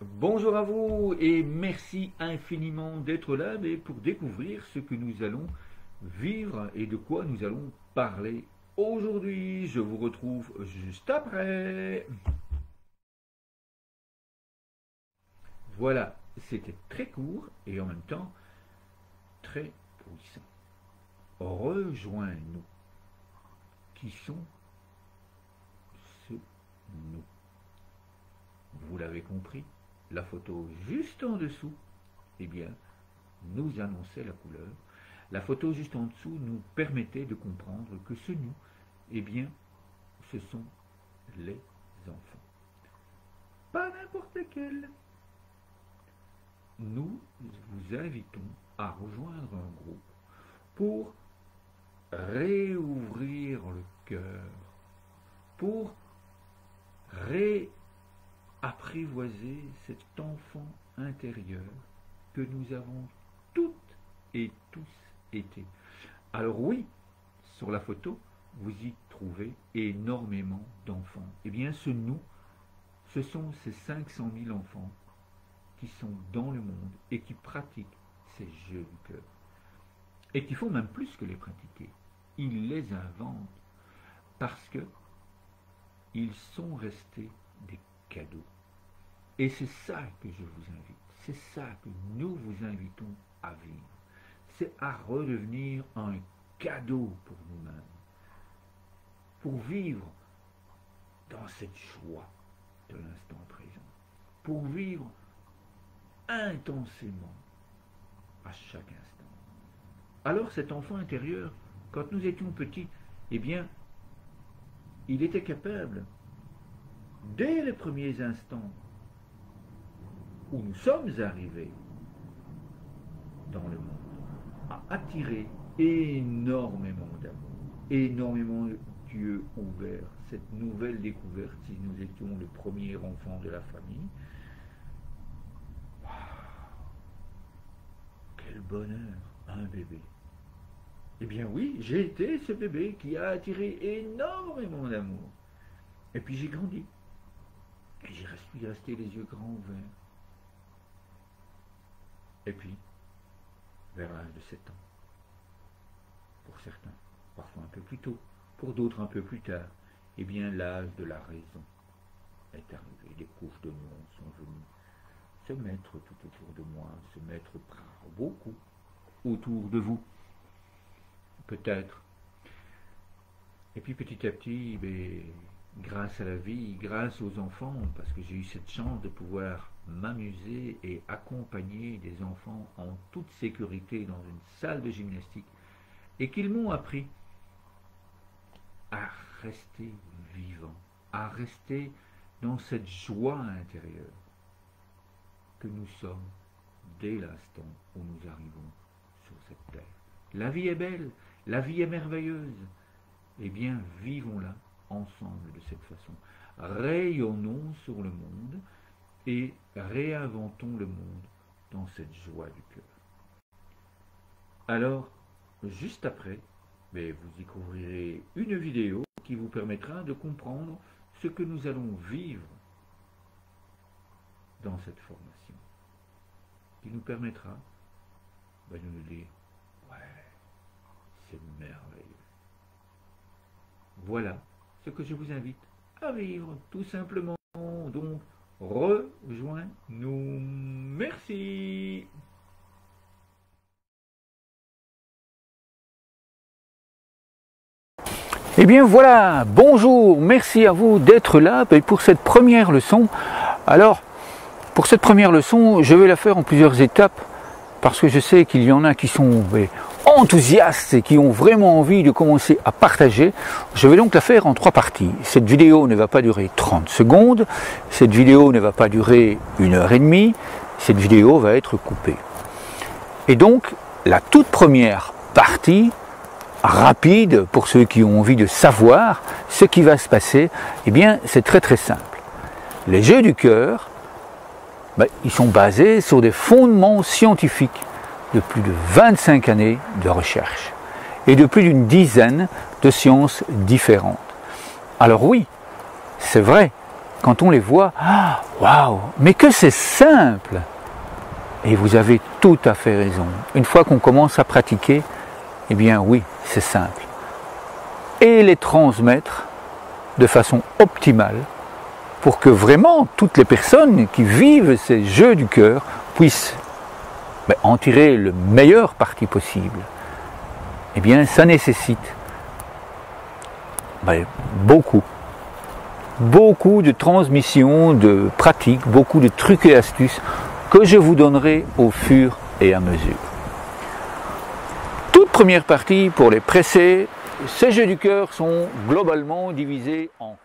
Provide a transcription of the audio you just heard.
Bonjour à vous et merci infiniment d'être là pour découvrir ce que nous allons vivre et de quoi nous allons parler aujourd'hui. Je vous retrouve juste après. Voilà, c'était très court et en même temps très puissant. Rejoins-nous. Qui sont ce nous? Vous l'avez compris, la photo juste en dessous, eh bien, nous annonçait la couleur. La photo juste en dessous nous permettait de comprendre que ce nous, eh bien, ce sont les enfants. Pas n'importe quel. Nous vous invitons à rejoindre un groupe pour réouvrir le cœur, pour apprivoiser cet enfant intérieur que nous avons toutes et tous été. Alors oui, sur la photo, vous y trouvez énormément d'enfants. Eh bien, ce nous, ce sont ces 500 000 enfants qui sont dans le monde et qui pratiquent ces jeux du cœur. Et qui font même plus que les pratiquer. Ils les inventent parce que ils sont restés des cadeaux. Et c'est ça que je vous invite, c'est ça que nous vous invitons à vivre. C'est à redevenir un cadeau pour nous-mêmes, pour vivre dans cette joie de l'instant présent, pour vivre intensément à chaque instant. Alors cet enfant intérieur, quand nous étions petits, eh bien, il était capable, dès les premiers instants où nous sommes arrivés dans le monde, à attirer énormément d'amour, énormément d'yeux ouverts, cette nouvelle découverte, si nous étions le premier enfant de la famille. Quel bonheur, un bébé. Eh bien oui, j'ai été ce bébé qui a attiré énormément d'amour. Et puis j'ai grandi. Et j'ai resté les yeux grands ouverts. Et puis, vers l'âge de 7 ans, pour certains, parfois un peu plus tôt, pour d'autres un peu plus tard, eh bien l'âge de la raison est arrivé. Les couches de monde sont venues se mettre tout autour de moi, se mettre beaucoup autour de vous, peut-être. Et puis petit à petit, grâce à la vie, grâce aux enfants, parce que j'ai eu cette chance de pouvoir m'amuser et accompagner des enfants en toute sécurité dans une salle de gymnastique, et qu'ils m'ont appris à rester vivant, à rester dans cette joie intérieure que nous sommes dès l'instant où nous arrivons sur cette terre. La vie est belle, la vie est merveilleuse. Eh bien, vivons-la ensemble de cette façon. Rayonnons sur le monde et réinventons le monde dans cette joie du cœur. Alors, juste après, vous découvrirez une vidéo qui vous permettra de comprendre ce que nous allons vivre dans cette formation, qui nous permettra de nous dire « Ouais, c'est merveilleux ». Voilà ce que je vous invite à vivre, tout simplement. Donc, rejoins-nous. Merci. Eh bien voilà, bonjour, merci à vous d'être là pour cette première leçon. Alors, pour cette première leçon, je vais la faire en plusieurs étapes, parce que je sais qu'il y en a qui sont enthousiastes et qui ont vraiment envie de commencer à partager. Je vais donc la faire en 3 parties. Cette vidéo ne va pas durer 30 secondes, cette vidéo ne va pas durer 1h30, cette vidéo va être coupée. Et donc, la toute première partie, rapide pour ceux qui ont envie de savoir ce qui va se passer, eh bien c'est très très simple. Les jeux du cœur, ils sont basés sur des fondements scientifiques de plus de 25 années de recherche et de plus d'une dizaine de sciences différentes. Alors oui, c'est vrai, quand on les voit, ah, waouh, mais que c'est simple! Et vous avez tout à fait raison. Une fois qu'on commence à pratiquer, eh bien oui, c'est simple. Et les transmettre de façon optimale pour que vraiment toutes les personnes qui vivent ces jeux du cœur puissent en tirer le meilleur parti possible. Eh bien, ça nécessite beaucoup de transmission, de pratiques, beaucoup de trucs et astuces que je vous donnerai au fur et à mesure. Toute première partie pour les pressés, ces jeux du cœur sont globalement divisés en